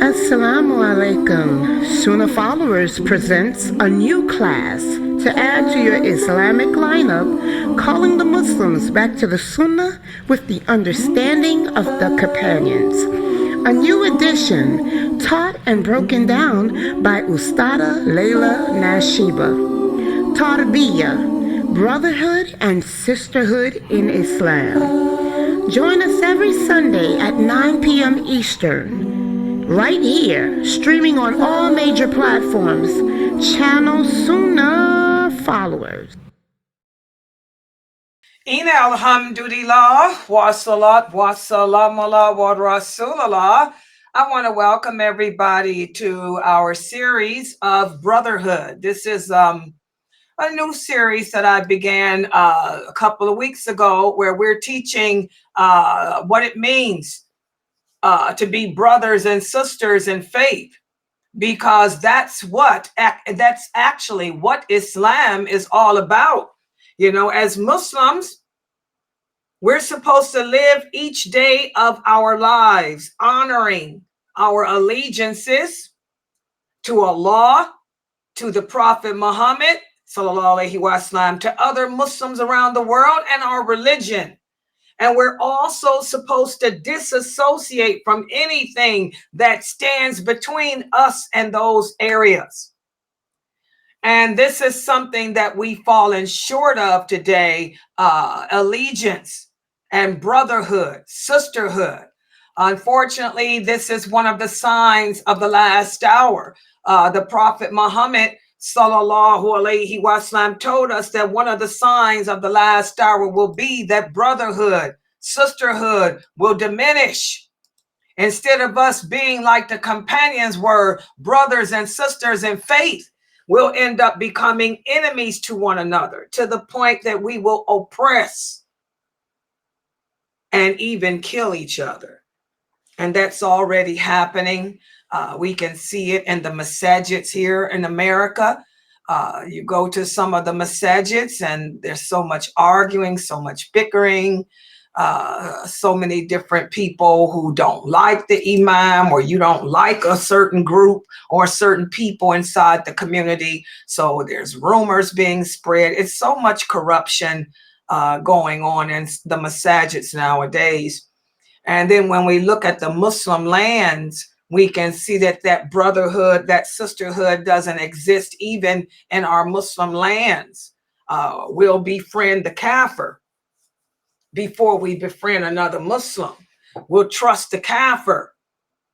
Assalamu alaikum. Sunnahfollowers presents a new class to add to your Islamic lineup, calling the Muslims back to the Sunnah with the understanding of the companions. A new edition taught and broken down by Ustada lailanasheeba. Tarbiyah, Brotherhood and Sisterhood in Islam. Join us every Sunday at 9 p.m. Eastern, right here, streaming on all major platforms. Channel Sunnah Followers. Inna alhamdulillah, wa salat, wa salam ala wa rasulallah. I want to welcome everybody to our series of Brotherhood. This is a new series that I began a couple of weeks ago, where we're teaching what it means to be brothers and sisters in faith, because that's actually what Islam is all about. You know, as Muslims, we're supposed to live each day of our lives honoring our allegiances to Allah, to the Prophet Muhammad, sallallahu alaihi wasallam, to other Muslims around the world, and our religion. And we're also supposed to disassociate from anything that stands between us and those areas. And this is something that we've fallen short of today, allegiance and brotherhood, sisterhood. Unfortunately, this is one of the signs of the last hour. The Prophet Muhammad, sallallahu alaihi wasallam, told us that one of the signs of the last hour will be that brotherhood, sisterhood will diminish. Instead of us being like the companions were, brothers and sisters in faith, we'll end up becoming enemies to one another, to the point that we will oppress and even kill each other. And that's already happening. We can see it in the masajids here in America. You go to some of the masajids and there's so much arguing, so much bickering, so many different people who don't like the imam, or you don't like a certain group or certain people inside the community. So there's rumors being spread. It's so much corruption going on in the masajids nowadays. And then when we look at the Muslim lands, we can see that that brotherhood, that sisterhood doesn't exist even in our Muslim lands. We'll befriend the kafir before we befriend another Muslim. We'll trust the kafir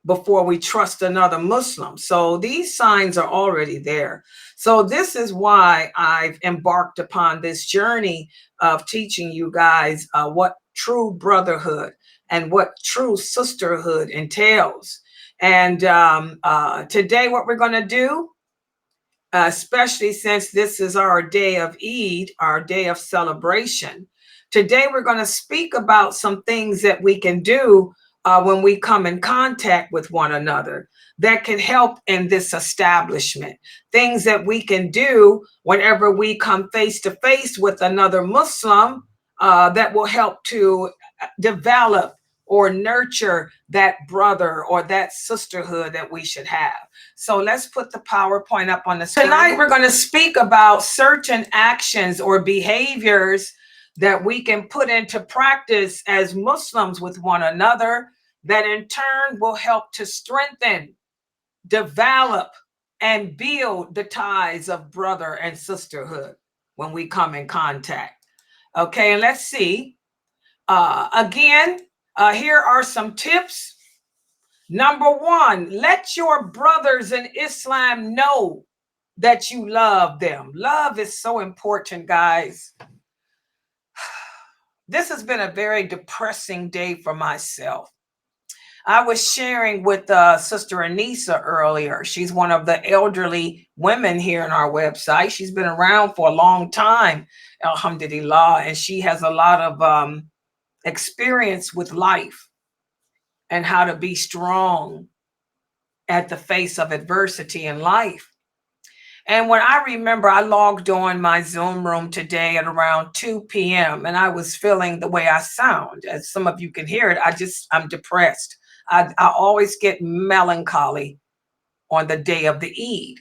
before we trust another Muslim. So these signs are already there. So this is why I've embarked upon this journey of teaching you guys what true brotherhood and what true sisterhood entails. And today what we're going to do, especially since this is our day of Eid, our day of celebration, today we're going to speak about some things that we can do when we come in contact with one another that can help in this establishment. Things that we can do whenever we come face to face with another Muslim that will help to develop or nurture that brother or that sisterhood that we should have. So let's put the PowerPoint up on the screen. Tonight we're going to speak about certain actions or behaviors that we can put into practice as Muslims with one another, that in turn will help to strengthen, develop, and build the ties of brother and sisterhood when we come in contact. Okay, and let's see. Again, here are some tips. Number one, let your brothers in Islam know that you love them. Love is so important, guys. This has been a very depressing day for myself. I was sharing with Sister Anissa earlier. She's one of the elderly women here on our website. She's been around for a long time, alhamdulillah, and she has a lot of experience with life and how to be strong at the face of adversity in life. And when I remember, I logged on my Zoom room today at around 2 p.m. and I was feeling the way I sound. As some of you can hear it, I'm depressed. I always get melancholy on the day of the Eid.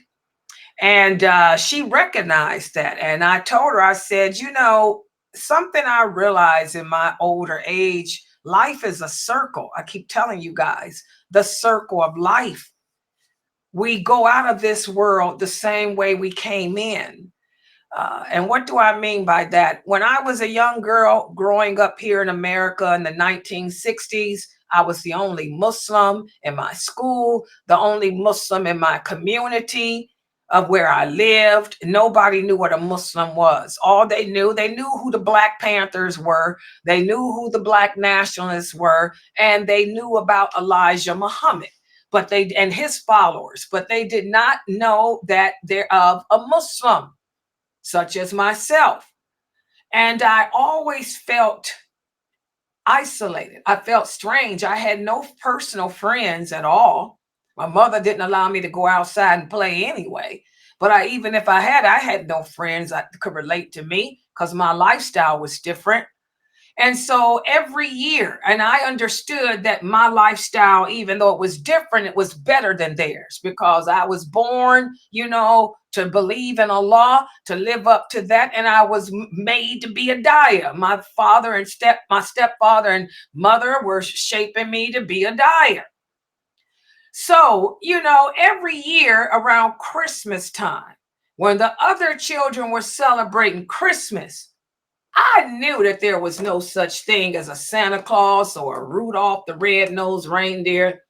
And she recognized that. And I told her, I said, you know, something I realized in my older age, life is a circle. I keep telling you guys, the circle of life. We go out of this world the same way we came in. And what do I mean by that? When I was a young girl growing up here in America in the 1960s, I was the only Muslim in my school, the only Muslim in my community of where I lived. Nobody knew what a Muslim was. All they knew who the Black Panthers were, they knew who the Black nationalists were, and they knew about Elijah Muhammad. But they and his followers, but they did not know that they're of a Muslim such as myself. And I always felt isolated. I felt strange. I had no personal friends at all. My mother didn't allow me to go outside and play anyway. But even if I had no friends that could relate to me because my lifestyle was different. And so every year, and I understood that my lifestyle, even though it was different, it was better than theirs because I was born, you know, to believe in Allah, to live up to that. And I was made to be a daya. My father and my stepfather and mother were shaping me to be a daya. So, you know, every year around Christmas time, when the other children were celebrating Christmas, I knew that there was no such thing as a Santa Claus or a Rudolph the Red-Nosed Reindeer,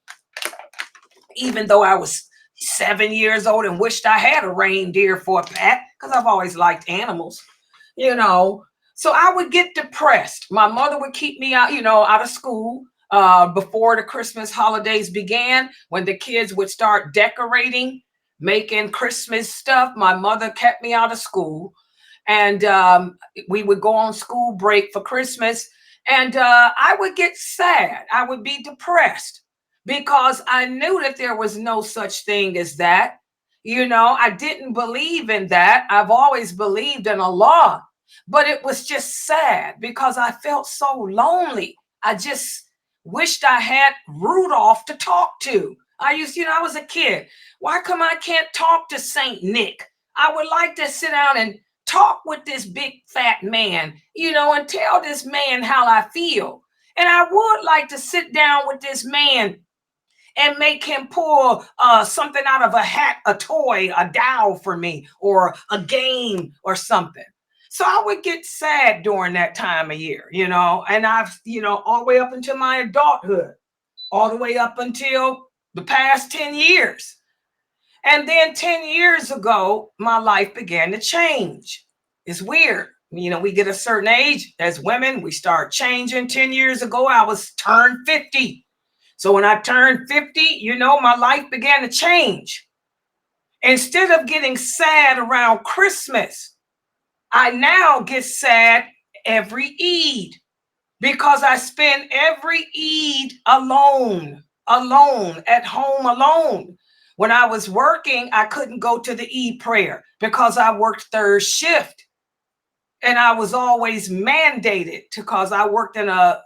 even though I was 7 years old and wished I had a reindeer for a pet because I've always liked animals, you know. So I would get depressed. My mother would keep me out, you know, out of school before the Christmas holidays began, when the kids would start decorating, making Christmas stuff. My mother kept me out of school. And we would go on school break for Christmas, and I would get sad. I would be depressed because I knew that there was no such thing as that. You know, I didn't believe in that. I've always believed in Allah, but it was just sad because I felt so lonely. I just wished I had Rudolph to talk to. I was a kid. Why come I can't talk to Saint Nick? I would like to sit down and talk with this big fat man, you know, and tell this man how I feel. And I would like to sit down with this man and make him pull something out of a hat, a toy, a doll for me, or a game or something. So I would get sad during that time of year, you know, and all the way up until my adulthood, all the way up until the past 10 years. And then 10 years ago, my life began to change. It's weird. You know, we get a certain age as women, we start changing. 10 years ago, I was turned 50. So when I turned 50, you know, my life began to change. Instead of getting sad around Christmas, I now get sad every Eid because I spend every Eid alone, at home alone. When I was working, I couldn't go to the Eid prayer because I worked third shift. And I was always mandated because I worked in a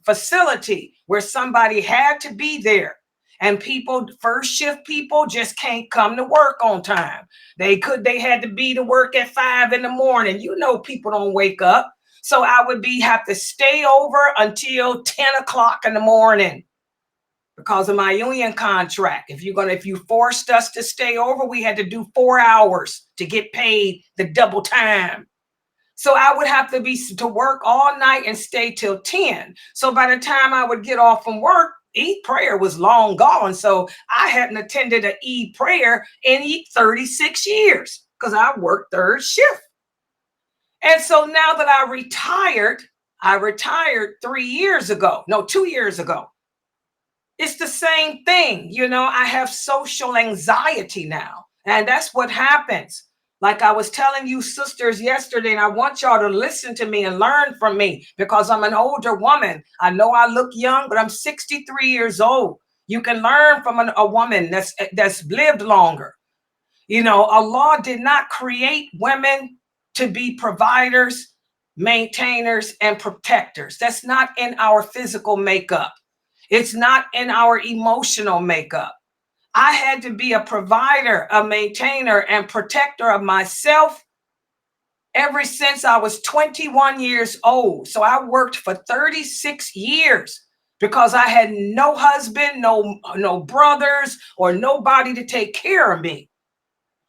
facility where somebody had to be there. And people, first shift people, just can't come to work on time. They had to be to work at 5 in the morning. You know, people don't wake up. So I would have to stay over until 10 o'clock in the morning because of my union contract. If you forced us to stay over, we had to do 4 hours to get paid the double time. So I would have to work all night and stay till 10. So by the time I would get off from work, Eid prayer was long gone. So I hadn't attended an Eid prayer in 36 years because I worked third shift. And so now that I retired 3 years ago, no, 2 years ago. It's the same thing. You know, I have social anxiety now. And that's what happens. Like I was telling you sisters yesterday, and I want y'all to listen to me and learn from me because I'm an older woman. I know I look young, but I'm 63 years old. You can learn from a woman that's lived longer. You know, Allah did not create women to be providers, maintainers, and protectors. That's not in our physical makeup. It's not in our emotional makeup. I had to be a provider, a maintainer, and protector of myself ever since I was 21 years old. So I worked for 36 years because I had no husband, no brothers, or nobody to take care of me.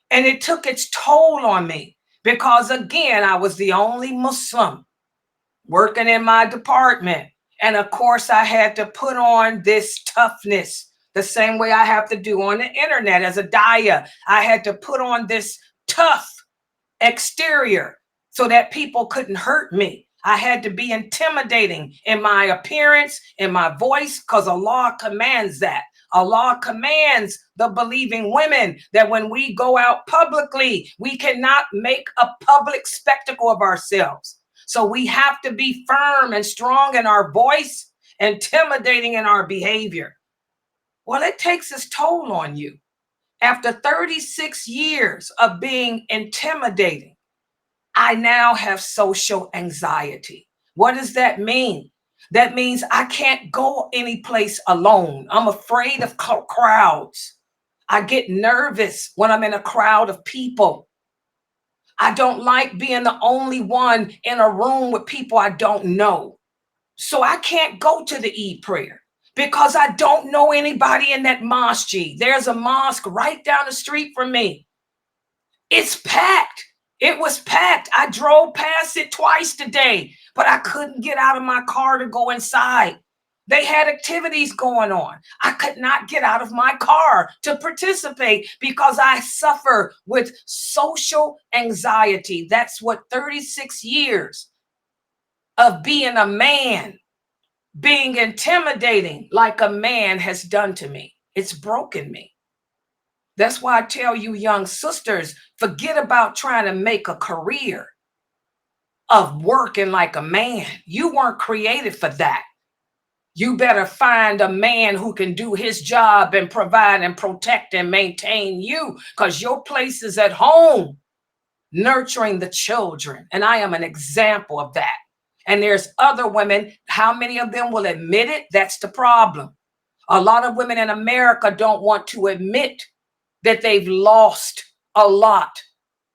And it took its toll on me because, again, I was the only Muslim working in my department. And of course, I had to put on this toughness the same way I have to do on the internet as a daya. I had to put on this tough exterior so that people couldn't hurt me. I had to be intimidating in my appearance, in my voice, because Allah commands that. Allah commands the believing women that when we go out publicly, we cannot make a public spectacle of ourselves. So we have to be firm and strong in our voice, intimidating in our behavior. Well, it takes its toll on you. After 36 years of being intimidating, I now have social anxiety. What does that mean? That means I can't go any place alone. I'm afraid of crowds. I get nervous when I'm in a crowd of people. I don't like being the only one in a room with people I don't know. So I can't go to the Eid prayer because I don't know anybody in that mosque. There's a mosque right down the street from me. It's packed. It was packed. I drove past it twice today, but I couldn't get out of my car to go inside. They had activities going on. I could not get out of my car to participate because I suffer with social anxiety. That's what 36 years of being a man, being intimidating like a man has done to me. It's broken me. That's why I tell you, young sisters, forget about trying to make a career of working like a man. You weren't created for that. You better find a man who can do his job and provide and protect and maintain you, because your place is at home, nurturing the children. And I am an example of that. And there's other women. How many of them will admit it? That's the problem. A lot of women in America don't want to admit that they've lost a lot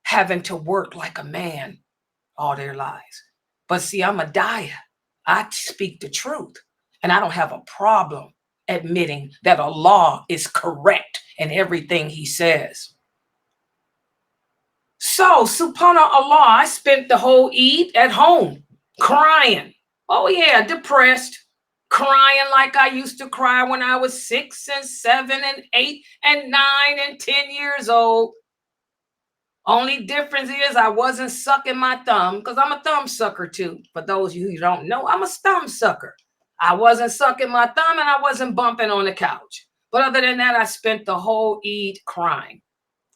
having to work like a man all their lives. But see, I'm a daya. I speak the truth. And I don't have a problem admitting that Allah is correct in everything he says. So, subhanAllah, I spent the whole Eid at home crying. Oh yeah, depressed. Crying like I used to cry when I was 6 and 7 and 8 and 9 and 10 years old. Only difference is I wasn't sucking my thumb, because I'm a thumb sucker too. For those of you who don't know, I'm a thumb sucker. I wasn't sucking my thumb and I wasn't bumping on the couch. But other than that, I spent the whole Eid crying,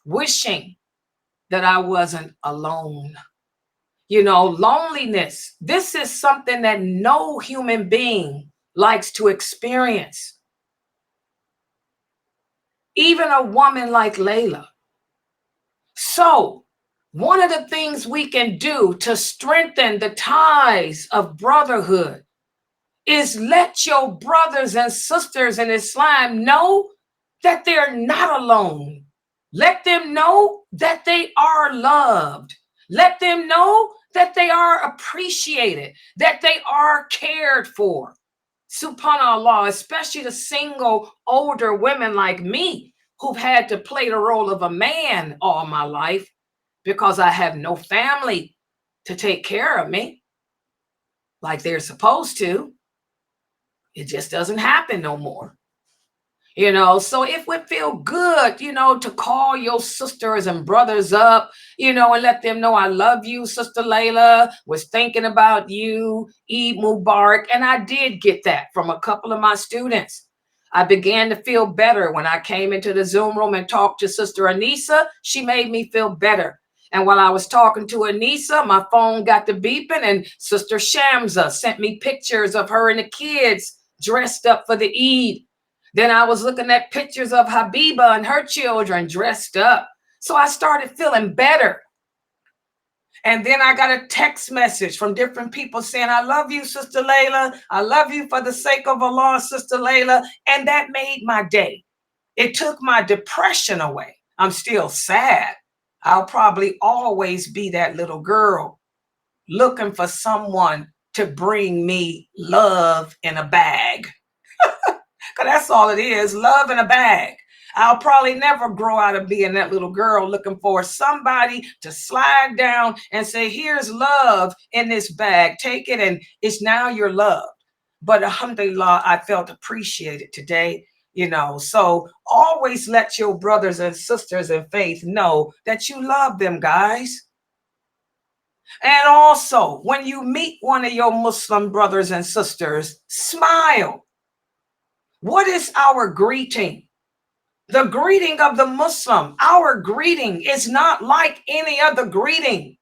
wishing that I wasn't alone. You know, loneliness. This is something that no human being likes to experience. Even a woman like Layla. So, one of the things we can do to strengthen the ties of brotherhood is let your brothers and sisters in Islam know that they're not alone. Let them know that they are loved. Let them know that they are appreciated, that they are cared for. SubhanAllah, especially the single older women like me who've had to play the role of a man all my life because I have no family to take care of me like they're supposed to. It just doesn't happen no more. You know, so it would feel good, you know, to call your sisters and brothers up, you know, and let them know I love you, Sister Layla, was thinking about you, Eid Mubarak. And I did get that from a couple of my students. I began to feel better when I came into the Zoom room and talked to Sister Anisa. She made me feel better. And while I was talking to Anisa, my phone got to beeping, and Sister Shamsa sent me pictures of her and the kids dressed up for the Eid. Then I was looking at pictures of Habiba and her children dressed up. So I started feeling better. And then I got a text message from different people saying, I love you, Sister Layla. I love you for the sake of Allah, Sister Layla. And that made my day. It took my depression away. I'm still sad. I'll probably always be that little girl looking for someone to bring me love in a bag. Because that's all it is, love in a bag. I'll probably never grow out of being that little girl looking for somebody to slide down and say, here's love in this bag. Take it, and it's now your love. But alhamdulillah, I felt appreciated today. So always let your brothers and sisters in faith know that you love them, guys. And also, when you meet one of your Muslim brothers and sisters, smile. What is our greeting? The greeting of the Muslim, our greeting is not like any other greeting.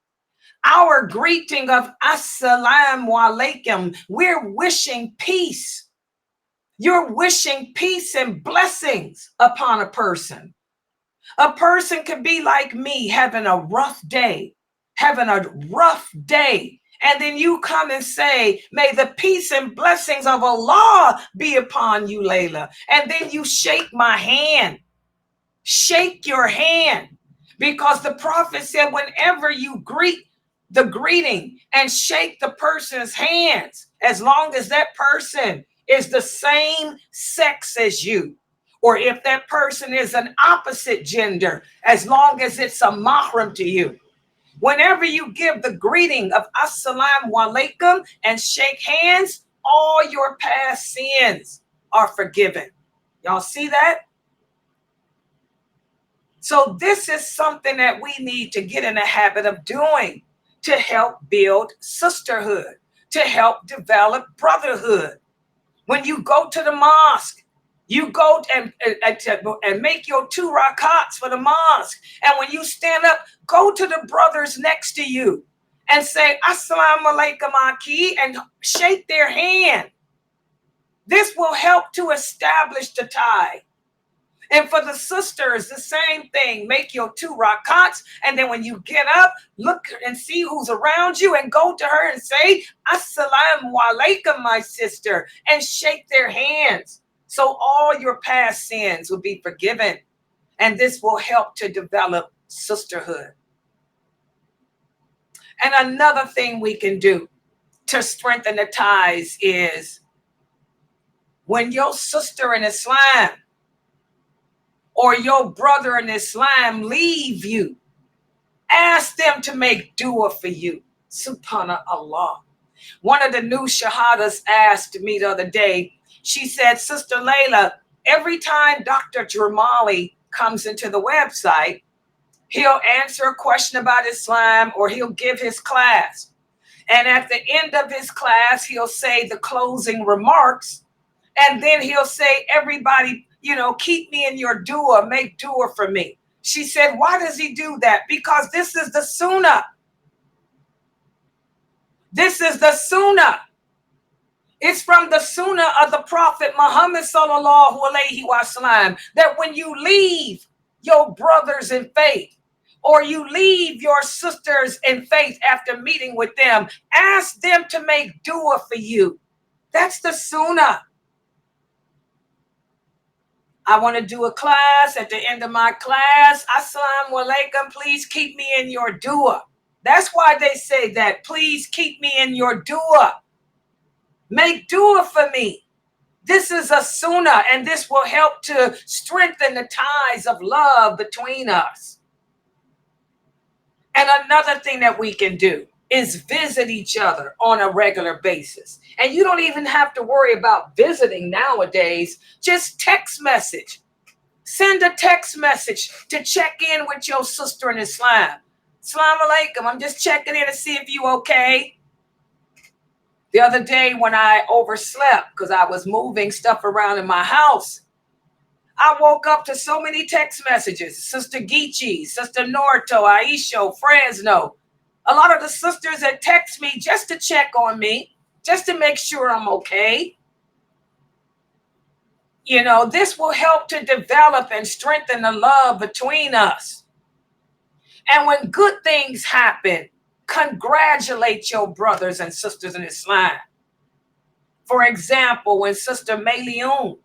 Our greeting of Assalamu alaikum, we're wishing peace. You're wishing peace and blessings upon a person. A person could be like me, having a rough day. And then you come and say, may the peace and blessings of Allah be upon you, Layla. And then you shake my hand. Shake your hand. Because the Prophet said, whenever you greet the greeting and shake the person's hands, as long as that person is the same sex as you, or if that person is an opposite gender, as long as it's a mahram to you, whenever you give the greeting of Assalamu alaikum and shake hands, all your past sins are forgiven. Y'all see that? So this is something that we need to get in the habit of doing to help build sisterhood, to help develop brotherhood. When you go to the mosque, you go and make your 2 rakats for the mosque. And when you stand up, go to the brothers next to you and say, Assalamu alaikum aki, and shake their hand. This will help to establish the tie. And for the sisters, the same thing. Make your 2 rakats, and then when you get up, look and see who's around you and go to her and say, Assalamu alaikum, my sister, and shake their hands. So all your past sins will be forgiven. And this will help to develop sisterhood. And another thing we can do to strengthen the ties is when your sister in Islam or your brother in Islam leave you, ask them to make dua for you. Subhanallah. One of the new shahadas asked me the other day, she said, Sister Layla, every time Dr. Jamali comes into the website, he'll answer a question about Islam or he'll give his class. And at the end of his class, he'll say the closing remarks. And then he'll say, everybody, keep me in your dua, make dua for me. She said, why does he do that? Because this is the sunnah. This is the sunnah. It's from the sunnah of the Prophet Muhammad sallallahu alaihi wasallam that when you leave your brothers in faith or you leave your sisters in faith after meeting with them, ask them to make dua for you. That's the sunnah. I want to do a class. At the end of my class, Assalamu alaikum, please keep me in your dua. That's why they say that. Please keep me in your dua. Make dua for me. This is a sunnah, and this will help to strengthen the ties of love between us. And another thing that we can do is visit each other on a regular basis. And you don't even have to worry about visiting nowadays. Just text message. Send a text message to check in with your sister in Islam. Assalamu alaikum. I'm just checking in to see if you okay. The other day when I overslept because I was moving stuff around in my house, I woke up to so many text messages. Sister Geechee, Sister Norto, Aisho, Fresno. A lot of the sisters that text me just to check on me, just to make sure I'm okay. This will help to develop and strengthen the love between us. And when good things happen, Congratulate your brothers and sisters in Islam. For example, when Mayleon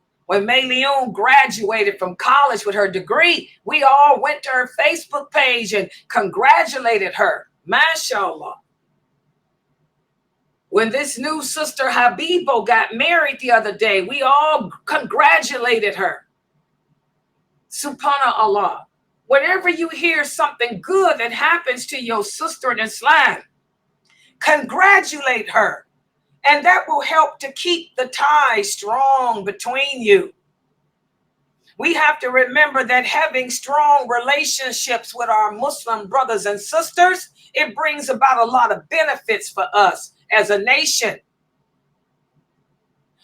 graduated from college with her degree, we all went to her Facebook page and congratulated her. MashaAllah. When this new sister Habibo got married the other day, we all congratulated her. Subhanallah. Whenever you hear something good that happens to your sister in Islam, congratulate her. And that will help to keep the tie strong between you. We have to remember that having strong relationships with our Muslim brothers and sisters, it brings about a lot of benefits for us as a nation.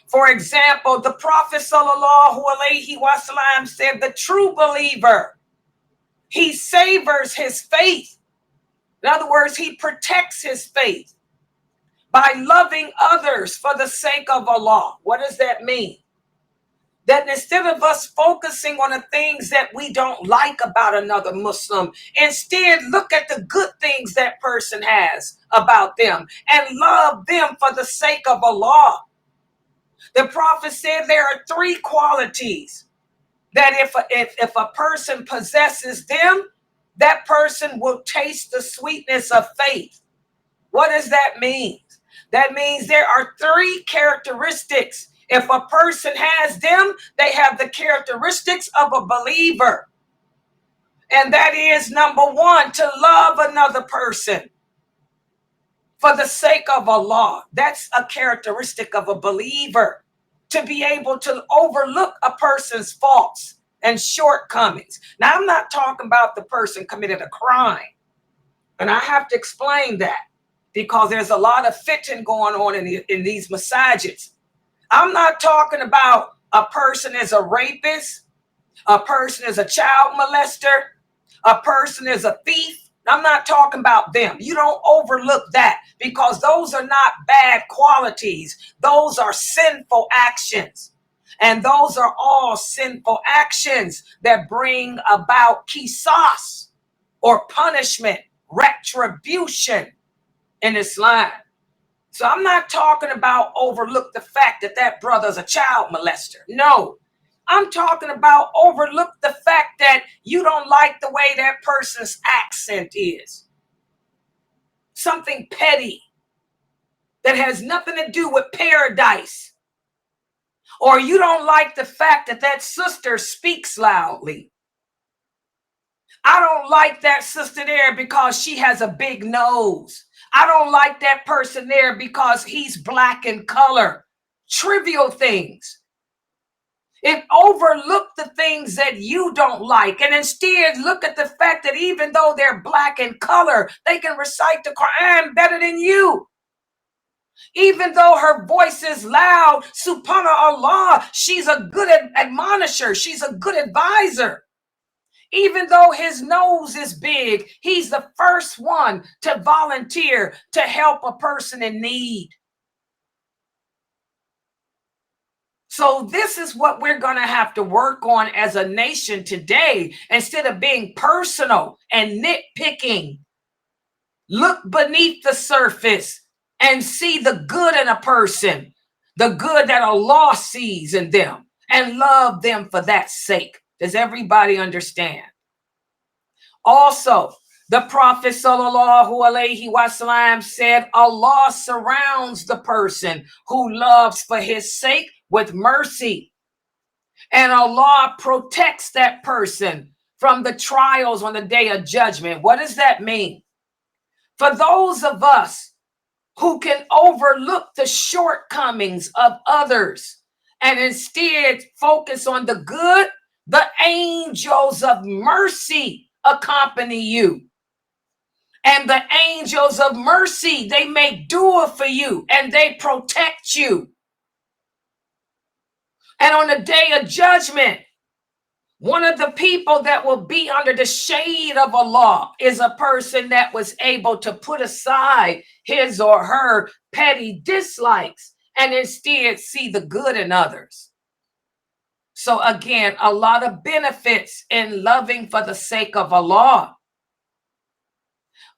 For example, the Prophet ﷺ said, the true believer, he savors his faith. In other words, he protects his faith by loving others for the sake of Allah. What does that mean? That instead of us focusing on the things that we don't like about another Muslim, instead look at the good things that person has about them and love them for the sake of Allah. The Prophet said there are 3 qualities that if a person possesses them, that person will taste the sweetness of faith. What does that mean? That means there are 3 characteristics. If a person has them, they have the characteristics of a believer. And that is, number 1, to love another person for the sake of Allah. That's a characteristic of a believer, to be able to overlook a person's faults and shortcomings. Now, I'm not talking about the person committed a crime. And I have to explain that because there's a lot of fitting going on in these masajids. I'm not talking about a person is a rapist, a person is a child molester, a person is a thief. I'm not talking about them. You don't overlook that because those are not bad qualities. Those are sinful actions. And those are all sinful actions that bring about qisas, or punishment, retribution in Islam. So I'm not talking about overlook the fact that that brother's a child molester. No, I'm talking about overlook the fact that you don't like the way that person's accent is. Something petty that has nothing to do with paradise. Or you don't like the fact that that sister speaks loudly. I don't like that sister there because she has a big nose. I don't like that person there because he's black in color. Trivial things. And overlook the things that you don't like, and instead look at the fact that even though they're black in color, they can recite the Quran better than you. Even though her voice is loud, subhanallah, she's a good admonisher. She's a good advisor. Even though his nose is big, he's the first one to volunteer to help a person in need. So this is what we're going to have to work on as a nation today. Instead of being personal and nitpicking, look beneath the surface and see the good in a person, the good that Allah sees in them, and love them for that sake. Does everybody understand? Also, the Prophet ﷺ said, Allah surrounds the person who loves for his sake with mercy. And Allah protects that person from the trials on the day of judgment. What does that mean? For those of us who can overlook the shortcomings of others and instead focus on the good, the angels of mercy accompany you. And the angels of mercy, they make dua for you and they protect you. And on the day of judgment, one of the people that will be under the shade of Allah is a person that was able to put aside his or her petty dislikes and instead see the good in others. So again, a lot of benefits in loving for the sake of Allah.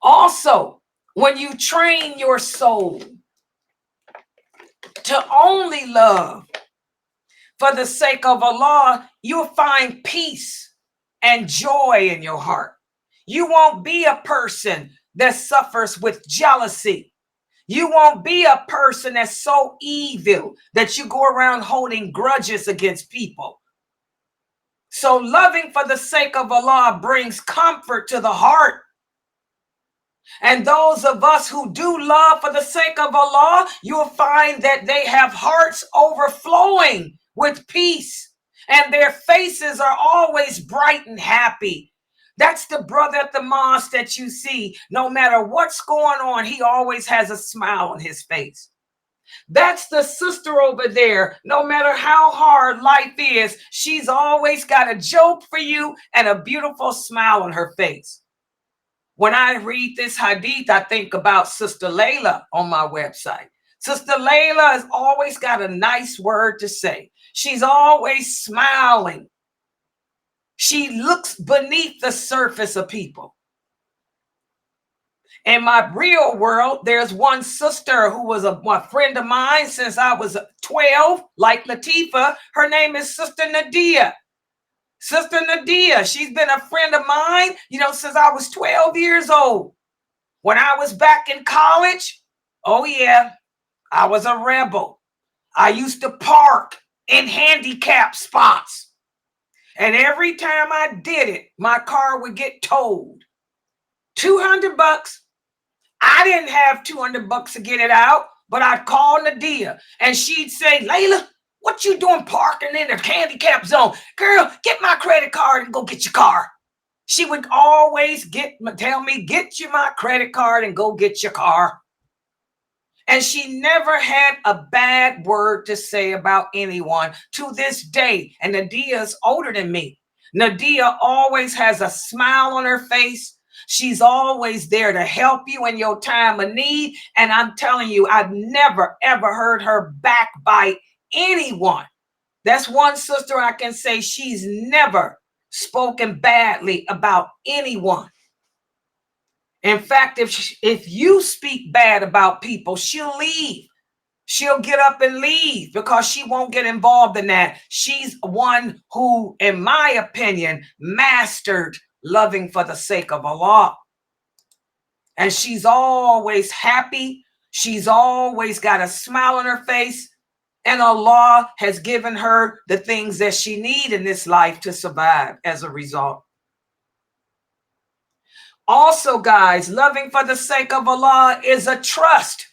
Also, When you train your soul to only love for the sake of Allah, you'll find peace and joy in your heart. You won't be a person that suffers with jealousy. You won't be a person that's so evil that you go around holding grudges against people. So loving for the sake of Allah brings comfort to the heart. And those of us who do love for the sake of Allah, you'll find that they have hearts overflowing with peace, and their faces are always bright and happy. That's the brother at the mosque that you see. No matter what's going on, he always has a smile on his face. That's the sister over there. No matter how hard life is, she's always got a joke for you and a beautiful smile on her face. When I read this hadith, I think about Sister Layla on my website. Sister Layla has always got a nice word to say. She's always smiling. She looks beneath the surface of people. In my real world, there's one sister who was a friend of mine since I was 12, like Latifa. Her name is Sister Nadia. Sister Nadia, she's been a friend of mine, since I was 12 years old. When I was back in college, oh yeah, I was a rebel. I used to park in handicap spots. And every time I did it, my car would get towed. $200. I didn't have $200 to get it out, but I'd call Nadia and she'd say, Layla, what you doing parking in the handicap zone? Girl, get my credit card and go get your car. She would always tell me, get you my credit card and go get your car. And she never had a bad word to say about anyone to this day. And Nadia's older than me. Nadia always has a smile on her face. She's always there to help you in your time of need. And I'm telling you, I've never, ever heard her backbite anyone. That's one sister I can say she's never spoken badly about anyone. In fact, if you speak bad about people, she'll leave. She'll get up and leave because she won't get involved in that. She's one who, in my opinion, mastered loving for the sake of Allah. And she's always happy. She's always got a smile on her face. And Allah has given her the things that she needs in this life to survive as a result. Also, guys, loving for the sake of Allah is a trust.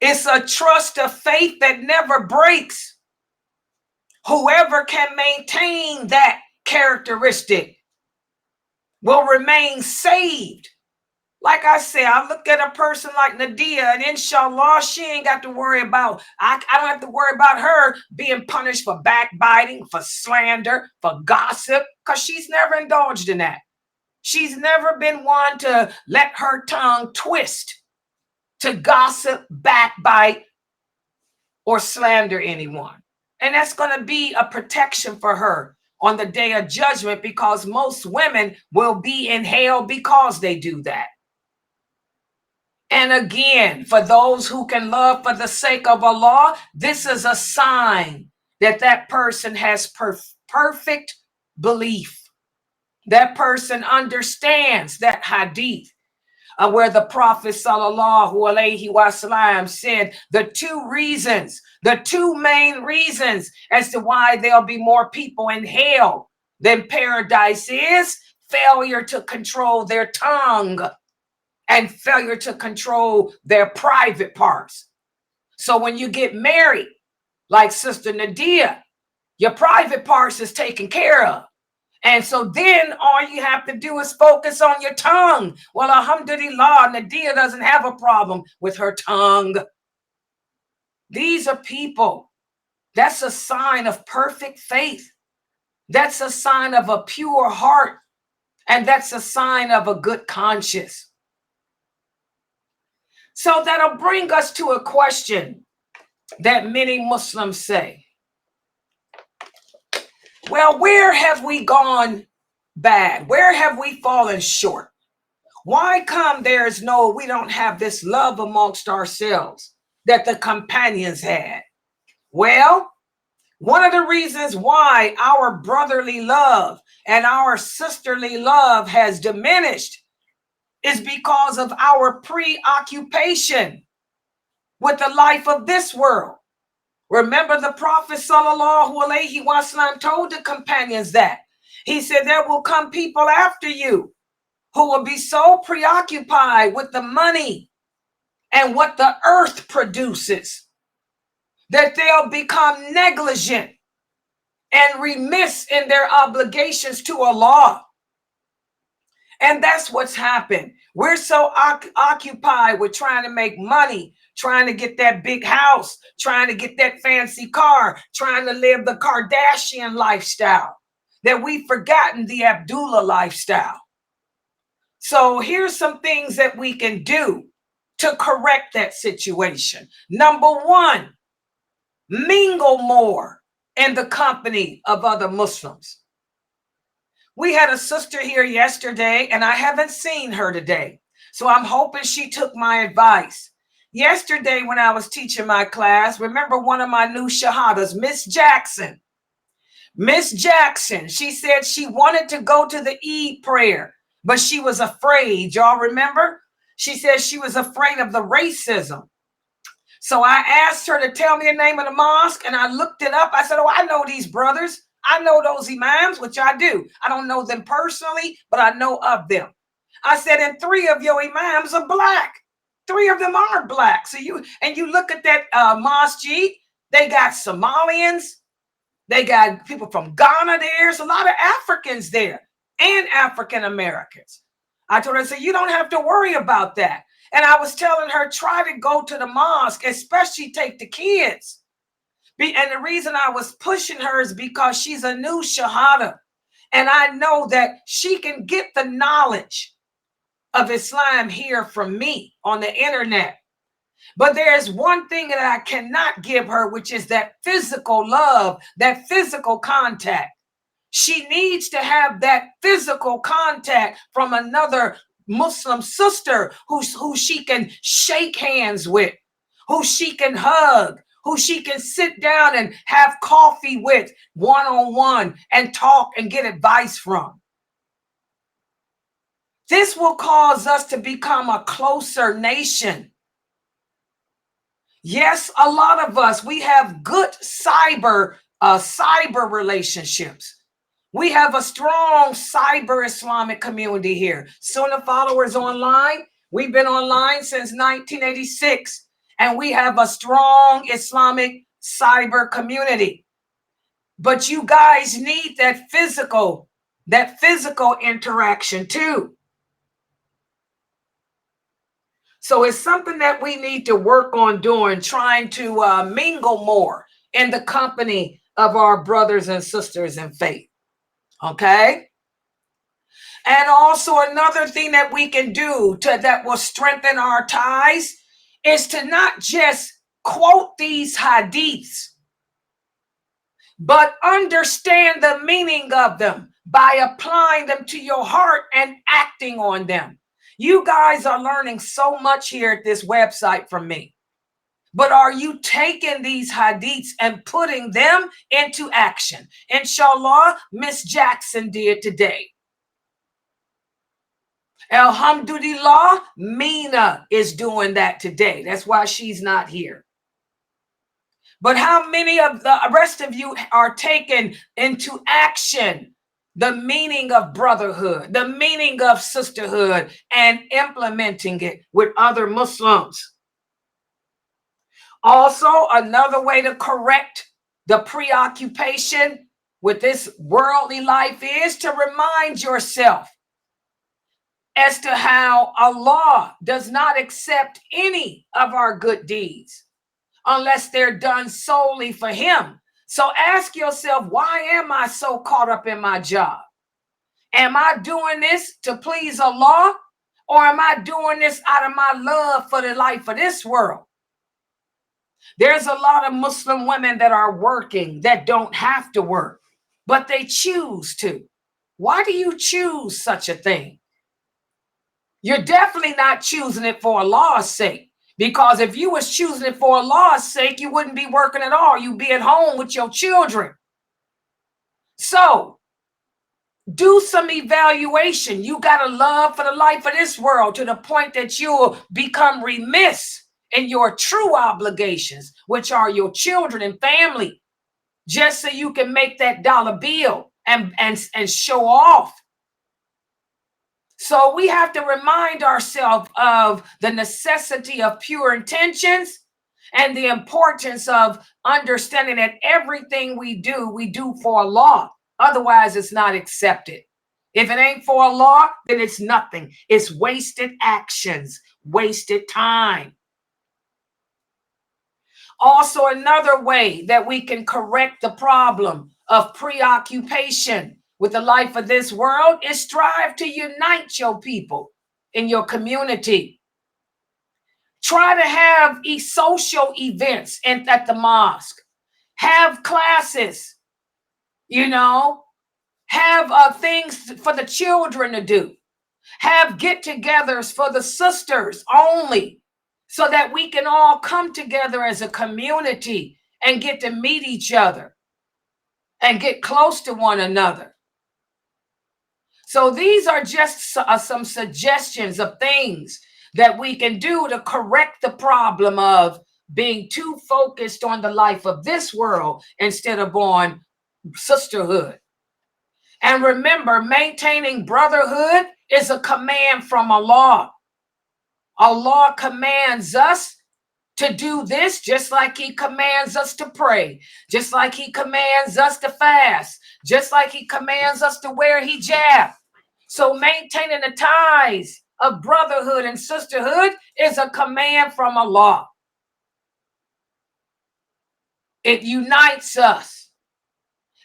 It's a trust of faith that never breaks. Whoever can maintain that characteristic will remain saved. Like I said, I look at a person like Nadia, and inshallah, she ain't got to worry about, I don't have to worry about her being punished for backbiting, for slander, for gossip, because she's never indulged in that. She's never been one to let her tongue twist to gossip, backbite, or slander anyone. And that's going to be a protection for her on the day of judgment, because most women will be in hell because they do that. And again, for those who can love for the sake of Allah, this is a sign that that person has perfect belief. That person understands that hadith where the Prophet sallallahu alaihi wasallam said the two main reasons as to why there'll be more people in hell than paradise is failure to control their tongue and failure to control their private parts. So when you get married, like Sister Nadia, your private parts is taken care of. And so then all you have to do is focus on your tongue. Well, alhamdulillah, Nadia doesn't have a problem with her tongue. These are people. That's a sign of perfect faith. That's a sign of a pure heart. And that's a sign of a good conscience. So that'll bring us to a question that many Muslims say. Well, where have we gone bad? Where have we fallen short? Why come we don't have this love amongst ourselves that the companions had? Well, one of the reasons why our brotherly love and our sisterly love has diminished is because of our preoccupation with the life of this world. Remember, the Prophet ﷺ told the companions that. He said, there will come people after you who will be so preoccupied with the money and what the earth produces that they'll become negligent and remiss in their obligations to Allah. And that's what's happened. We're so occupied with trying to make money, trying to get that big house, trying to get that fancy car, trying to live the Kardashian lifestyle, that we've forgotten the Abdullah lifestyle. So here's some things that we can do to correct that situation. Number one, mingle more in the company of other Muslims. We had a sister here yesterday, and I haven't seen her today. So I'm hoping she took my advice. Yesterday, when I was teaching my class, remember one of my new shahadas, Miss Jackson. Miss Jackson, she said she wanted to go to the Eid prayer, but she was afraid. Y'all remember? She said she was afraid of the racism. So I asked her to tell me the name of the mosque, and I looked it up. I said, oh, I know these brothers. I know those imams, which I do. I don't know them personally, but I know of them. I said, and 3 of your imams are black. 3 of them are black. So you look at that masjid, they got Somalians, they got people from Ghana there. There's a lot of Africans there and African Americans. I told her, I said, you don't have to worry about that. And I was telling her, try to go to the mosque, especially take the kids. And the reason I was pushing her is because she's a new shahada. And I know that she can get the knowledge of Islam here from me on the internet. But there's one thing that I cannot give her, which is that physical love, that physical contact. She needs to have that physical contact from another Muslim sister who she can shake hands with, who she can hug, who she can sit down and have coffee with one-on-one and talk and get advice from. This will cause us to become a closer nation. Yes, a lot of us, we have good cyber relationships. We have a strong cyber Islamic community here. Sunnah followers online. We've been online since 1986, and we have a strong Islamic cyber community. But you guys need that physical interaction too. So it's something that we need to work on doing, trying to mingle more in the company of our brothers and sisters in faith. Okay. And also another thing that we can do that will strengthen our ties is to not just quote these hadiths, but understand the meaning of them by applying them to your heart and acting on them. You guys are learning so much here at this website from me. But are you taking these hadiths and putting them into action? Inshallah, Miss Jackson did today. Alhamdulillah, Mina is doing that today. That's why she's not here. But how many of the rest of you are taking into action the meaning of brotherhood, the meaning of sisterhood, and implementing it with other Muslims? Also, another way to correct the preoccupation with this worldly life is to remind yourself as to how Allah does not accept any of our good deeds unless they're done solely for Him. So ask yourself, why am I so caught up in my job? Am I doing this to please Allah, or am I doing this out of my love for the life of this world? There's a lot of Muslim women that are working that don't have to work, but they choose to. Why do you choose such a thing? You're definitely not choosing it for Allah's sake. Because if you was choosing it for Allah's sake, you wouldn't be working at all. You'd be at home with your children. So do some evaluation. You got a love for the life of this world to the point that you'll become remiss in your true obligations, which are your children and family, just so you can make that dollar bill and show off. So we have to remind ourselves of the necessity of pure intentions and the importance of understanding that everything we do for Allah. Otherwise, it's not accepted. If it ain't for Allah, then it's nothing. It's wasted actions, wasted time. Also, another way that we can correct the problem of preoccupation with the life of this world is strive to unite your people in your community. Try to have social events at the mosque. Have classes, have things for the children to do. Have get-togethers for the sisters only, so that we can all come together as a community and get to meet each other and get close to one another. So these are just some suggestions of things that we can do to correct the problem of being too focused on the life of this world instead of on sisterhood. And remember, maintaining brotherhood is a command from Allah. Allah commands us to do this just like he commands us to pray, just like he commands us to fast, just like he commands us to wear hijab. So maintaining the ties of brotherhood and sisterhood is a command from Allah. It unites us.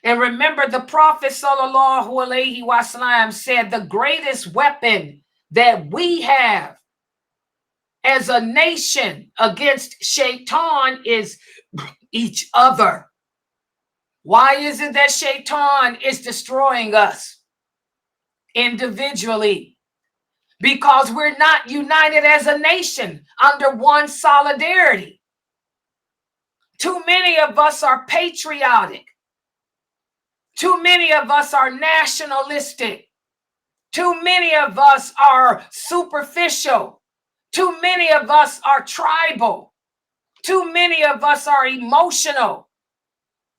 And remember, the Prophet sallallahu alaihi wasallam said the greatest weapon that we have as a nation against Shaitan is each other. Why is it that Shaitan is destroying us individually? Because we're not united as a nation under one solidarity. Too many of us are patriotic. Too many of us are nationalistic. Too many of us are superficial. Too many of us are tribal. Too many of us are emotional.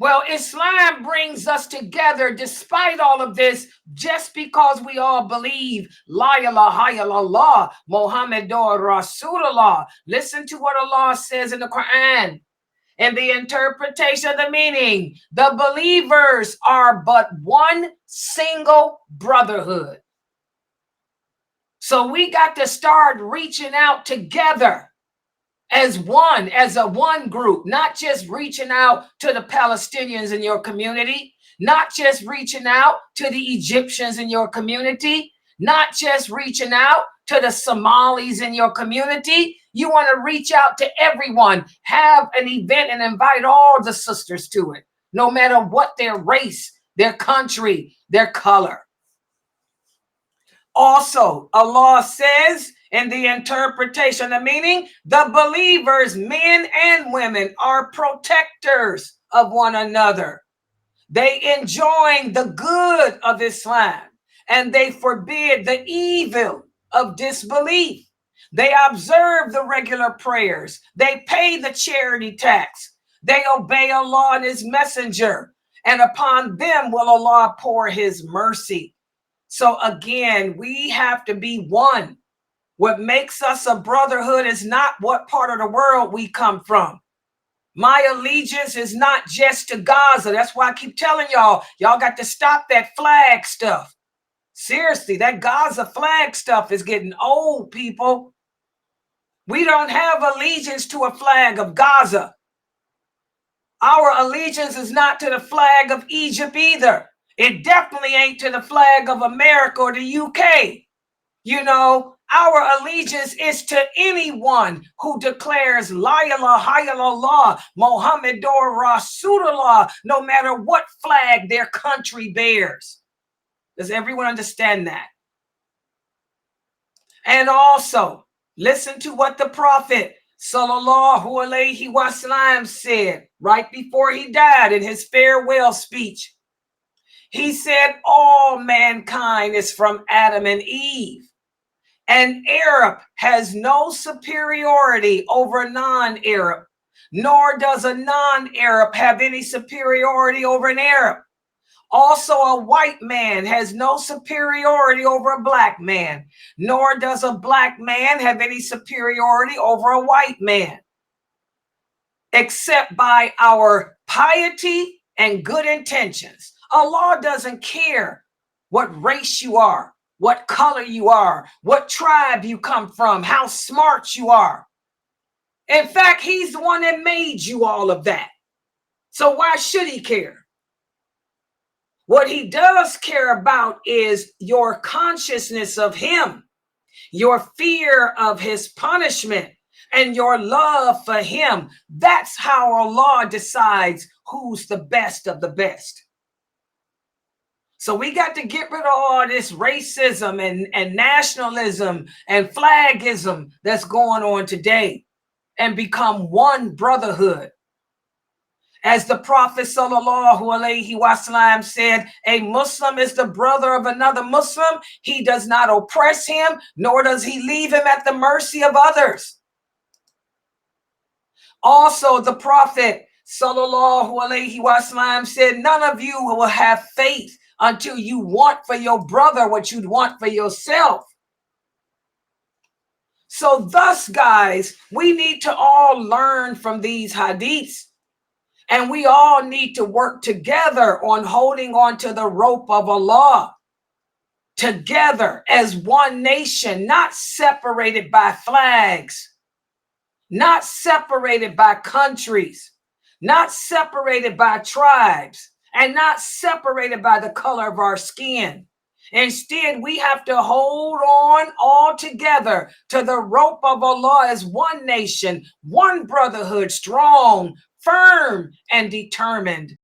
Well, Islam brings us together despite all of this, just because we all believe La ilaha illallah, Muhammadur Rasulullah. Listen to what Allah says in the Quran and the interpretation of the meaning. The believers are but one single brotherhood. So we got to start reaching out together as a one group, not just reaching out to the Palestinians in your community, not just reaching out to the Egyptians in your community, not just reaching out to the Somalis in your community. You want to reach out to everyone, have an event and invite all the sisters to it, no matter what their race, their country, their color. Also, Allah says in the interpretation of meaning, the believers, men and women, are protectors of one another. They enjoin the good of Islam and they forbid the evil of disbelief. They observe the regular prayers. They pay the charity tax. They obey Allah and his messenger, and upon them will Allah pour his mercy. So again, we have to be one. What makes us a brotherhood is not what part of the world we come from. My allegiance is not just to Gaza. That's why I keep telling y'all got to stop that flag stuff. Seriously, that Gaza flag stuff is getting old, people. We don't have allegiance to a flag of Gaza. Our allegiance is not to the flag of Egypt either. It definitely ain't to the flag of America or the UK. Our allegiance is to anyone who declares La ilaha illallah, Muhammadur Rasulullah, no matter what flag their country bears. Does everyone understand that? And also, listen to what the Prophet Sallallahu Alaihi Wasallam said right before he died in his farewell speech. He said, all mankind is from Adam and Eve. An Arab has no superiority over a non-Arab, nor does a non-Arab have any superiority over an Arab. Also, a white man has no superiority over a black man, nor does a black man have any superiority over a white man, except by our piety and good intentions. Allah doesn't care what race you are, what color you are, what tribe you come from, how smart you are. In fact, he's the one that made you all of that. So why should he care? What he does care about is your consciousness of him, your fear of his punishment, and your love for him. That's how Allah decides who's the best of the best. So we got to get rid of all this racism and nationalism and flagism that's going on today and become one brotherhood. As the Prophet Sallallahu Alaihi Wasallam said, a Muslim is the brother of another Muslim. He does not oppress him, nor does he leave him at the mercy of others. Also, the Prophet Sallallahu Alaihi Wasallam said, none of you will have faith until you want for your brother what you'd want for yourself. So thus, guys, we need to all learn from these hadiths. And we all need to work together on holding on to the rope of Allah, together as one nation, not separated by flags, not separated by countries, not separated by tribes, and not separated by the color of our skin. Instead, we have to hold on all together to the rope of Allah as one nation, one brotherhood, strong, firm, and determined.